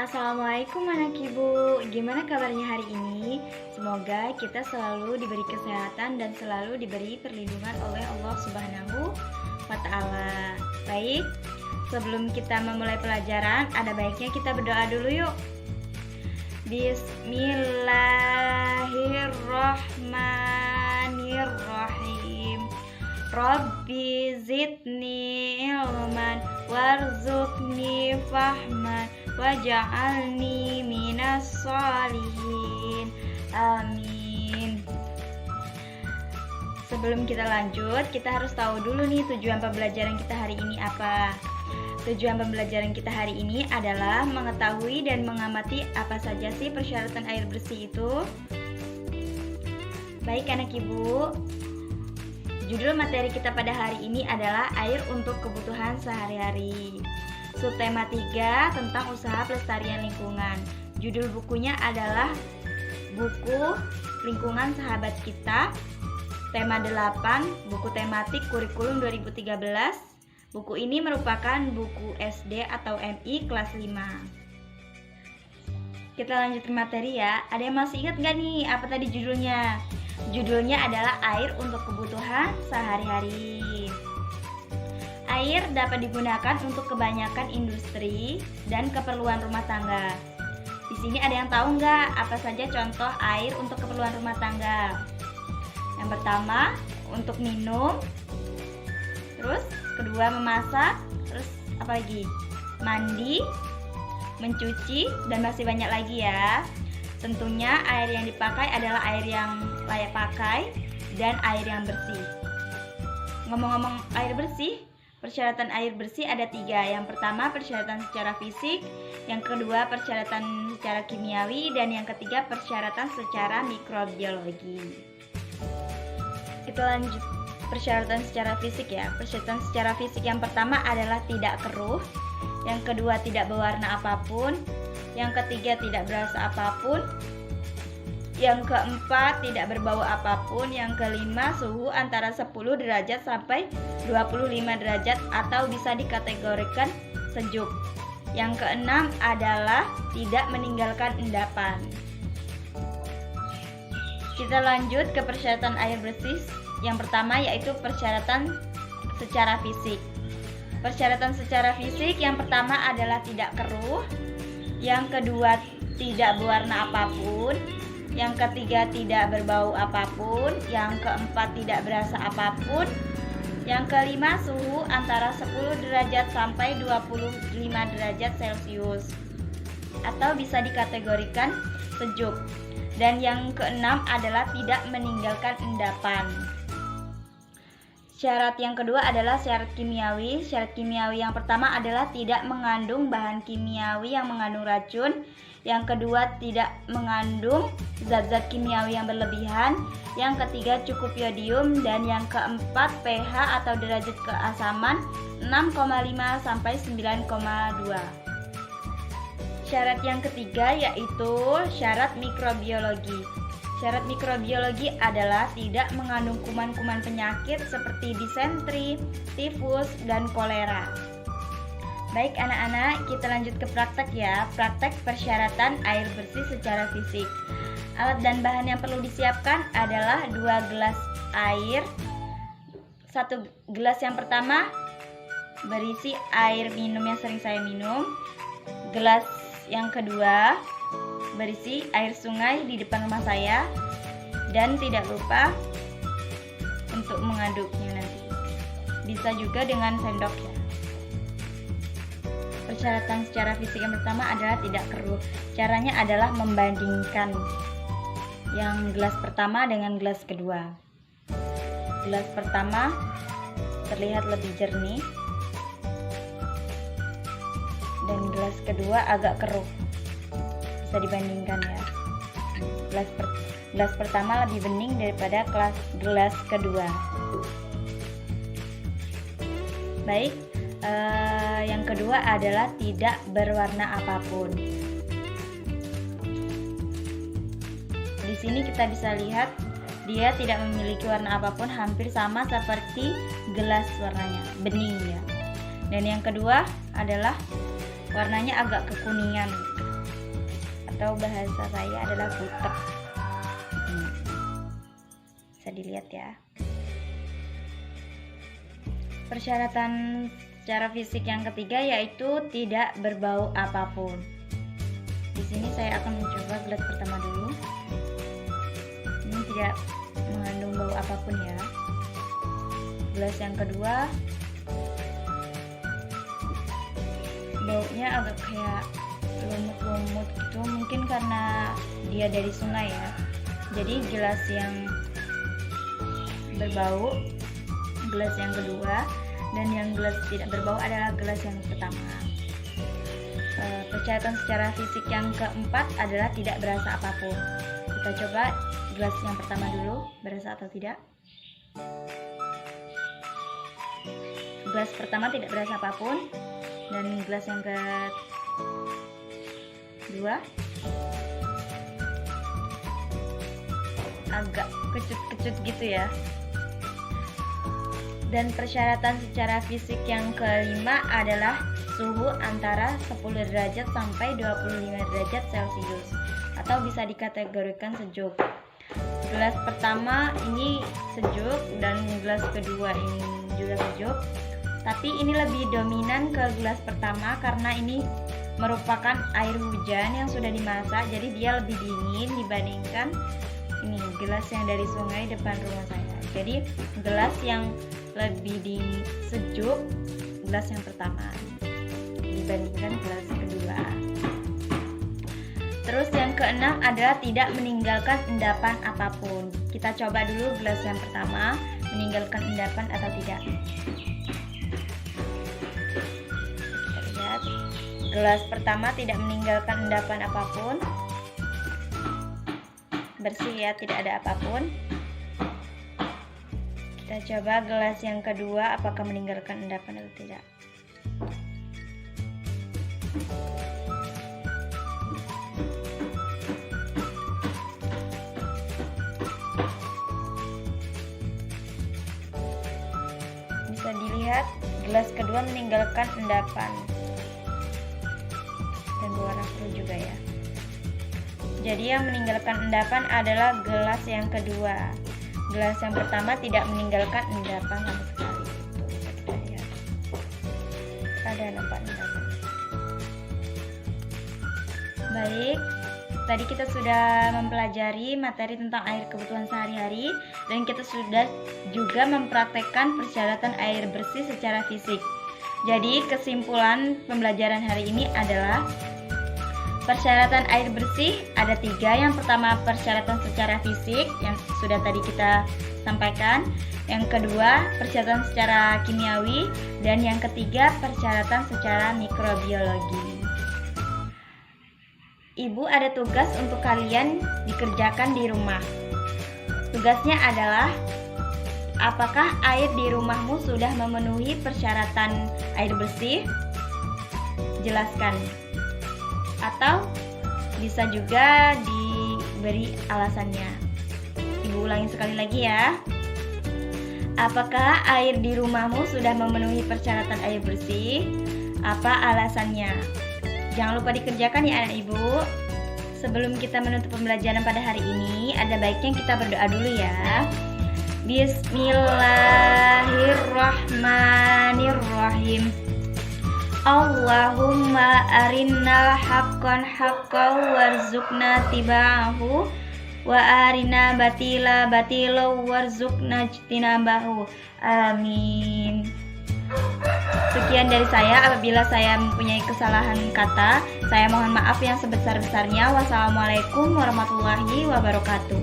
Assalamualaikum anak ibu, gimana kabarnya hari ini? Semoga kita selalu diberi kesehatan dan selalu diberi perlindungan oleh Allah Subhanahu wa Ta'ala. Baik, sebelum kita memulai pelajaran, ada baiknya kita berdoa dulu yuk. Bismillahirrahmanirrahim. Rabbi zidni ilman warzuqni fahman waj'alni minas sholihin. Amin. Sebelum kita lanjut, kita harus tahu dulu nih tujuan pembelajaran kita hari ini apa. Tujuan pembelajaran kita hari ini adalah mengetahui dan mengamati apa saja sih persyaratan air bersih itu. Baik anak ibu, judul materi kita pada hari ini adalah air untuk kebutuhan sehari-hari. Subtema 3 tentang usaha pelestarian lingkungan. Judul bukunya adalah buku Lingkungan Sahabat Kita. Tema 8, buku tematik kurikulum 2013. Buku ini merupakan buku SD atau MI kelas 5. Kita lanjut ke materi ya. Ada yang masih ingat gak nih apa tadi judulnya? Judulnya adalah air untuk kebutuhan sehari-hari. Air dapat digunakan untuk kebanyakan industri dan keperluan rumah tangga. Di sini ada yang tahu nggak apa saja contoh air untuk keperluan rumah tangga? Yang pertama untuk minum, terus kedua memasak, terus apa lagi? Mandi, mencuci, dan masih banyak lagi ya. Tentunya air yang dipakai adalah air yang layak pakai dan air yang bersih. Ngomong-ngomong air bersih, persyaratan air bersih ada 3. Yang pertama persyaratan secara fisik, yang kedua persyaratan secara kimiawi, dan yang ketiga persyaratan secara mikrobiologi. Kita lanjut persyaratan secara fisik ya. Persyaratan secara fisik yang pertama adalah tidak keruh, yang kedua tidak berwarna apapun, yang ketiga tidak berasa apapun, yang keempat tidak berbau apapun, yang kelima suhu antara 10 derajat sampai 25 derajat atau bisa dikategorikan sejuk. Yang keenam adalah tidak meninggalkan endapan. Kita lanjut ke persyaratan air bersih. Yang pertama yaitu persyaratan secara fisik. Persyaratan secara fisik yang pertama adalah tidak keruh, yang kedua tidak berwarna apapun, yang ketiga tidak berbau apapun, yang keempat tidak berasa apapun, yang kelima suhu antara 10 derajat sampai 25 derajat Celcius atau bisa dikategorikan sejuk. Dan yang keenam adalah tidak meninggalkan endapan. Syarat yang kedua adalah syarat kimiawi. Syarat kimiawi yang pertama adalah tidak mengandung bahan kimiawi yang mengandung racun. Yang kedua tidak mengandung zat-zat kimiawi yang berlebihan. Yang ketiga cukup yodium. Dan yang keempat pH atau derajat keasaman 6,5 sampai 9,2. Syarat yang ketiga yaitu syarat mikrobiologi. Syarat mikrobiologi adalah tidak mengandung kuman-kuman penyakit seperti disentri, tifus, dan kolera. Baik anak-anak, kita lanjut ke praktek ya. Praktek persyaratan air bersih secara fisik. Alat dan bahan yang perlu disiapkan adalah 2 gelas air. 1 gelas yang pertama berisi air minum yang sering saya minum. Gelas yang kedua berisi air sungai di depan rumah saya, dan tidak lupa untuk mengaduknya nanti. Bisa juga dengan sendok ya. Persyaratan secara fisik yang pertama adalah tidak keruh. Caranya adalah membandingkan yang gelas pertama dengan gelas kedua. Gelas pertama terlihat lebih jernih dan gelas kedua agak keruh. Bisa dibandingkan ya. Gelas pertama lebih bening daripada gelas kedua. Baik, yang kedua adalah tidak berwarna apapun. Di sini kita bisa lihat dia tidak memiliki warna apapun, hampir sama seperti gelas warnanya, bening ya. Dan yang kedua adalah warnanya agak kekuningan. atau bahasa saya adalah butek. Bisa dilihat ya. Persyaratan secara fisik yang ketiga yaitu tidak berbau apapun. Di sini saya akan mencoba gelas pertama dulu. Ini tidak mengandung bau apapun ya. Gelas yang kedua, baunya agak kayak lumut-lumut gitu, mungkin karena dia dari sungai ya. Jadi gelas yang berbau, gelas yang kedua, dan yang gelas tidak berbau adalah gelas yang pertama. Persyaratan secara fisik yang keempat adalah tidak berasa apapun. Kita coba gelas yang pertama dulu, berasa atau tidak. Gelas pertama tidak berasa apapun, dan gelas yang kedua agak kecut-kecut gitu ya. Dan persyaratan secara fisik yang kelima adalah suhu antara 10 derajat sampai 25 derajat Celcius atau bisa dikategorikan sejuk. Gelas pertama ini sejuk dan gelas kedua ini juga sejuk. Tapi ini lebih dominan ke gelas pertama karena ini merupakan air hujan yang sudah dimasak, jadi dia lebih dingin dibandingkan ini gelas yang dari sungai depan rumah saya. Jadi gelas yang lebih sejuk gelas yang pertama dibandingkan gelas kedua. Terus yang keenam adalah tidak meninggalkan endapan apapun. Kita coba dulu gelas yang pertama, meninggalkan endapan atau tidak. Kita lihat, gelas pertama tidak meninggalkan endapan apapun, bersih ya, tidak ada apapun. Kita coba gelas yang kedua, apakah meninggalkan endapan atau tidak. Bisa dilihat gelas kedua meninggalkan endapan dan berwarna kuning juga ya. Jadi yang meninggalkan endapan adalah gelas yang kedua. Gelas yang pertama tidak meninggalkan endapan sama sekali. Bisa kita lihat. Ada nampak endapan. Baik, tadi kita sudah mempelajari materi tentang air kebutuhan sehari-hari dan kita sudah juga mempraktekkan persyaratan air bersih secara fisik. Jadi kesimpulan pembelajaran hari ini adalah persyaratan air bersih ada 3. Yang pertama persyaratan secara fisik yang sudah tadi kita sampaikan. Yang kedua persyaratan secara kimiawi. Dan yang ketiga persyaratan secara mikrobiologi. Ibu ada tugas untuk kalian dikerjakan di rumah. Tugasnya adalah apakah air di rumahmu sudah memenuhi persyaratan air bersih? Jelaskan. Atau bisa juga diberi alasannya. Ibu ulangi sekali lagi ya. Apakah air di rumahmu sudah memenuhi persyaratan air bersih? Apa alasannya? Jangan lupa dikerjakan ya anak ibu. Sebelum kita menutup pembelajaran pada hari ini, ada baiknya kita berdoa dulu ya. Bismillahirrahmanirrahim. Allahumma arinnal haqqan haqqan warzuqna tiba'ahu wa arina batila batila warzuqna ijtinabahu. Amin. Sekian dari saya. Apabila saya mempunyai kesalahan kata, saya mohon maaf yang sebesar-besarnya. Wassalamualaikum warahmatullahi wabarakatuh.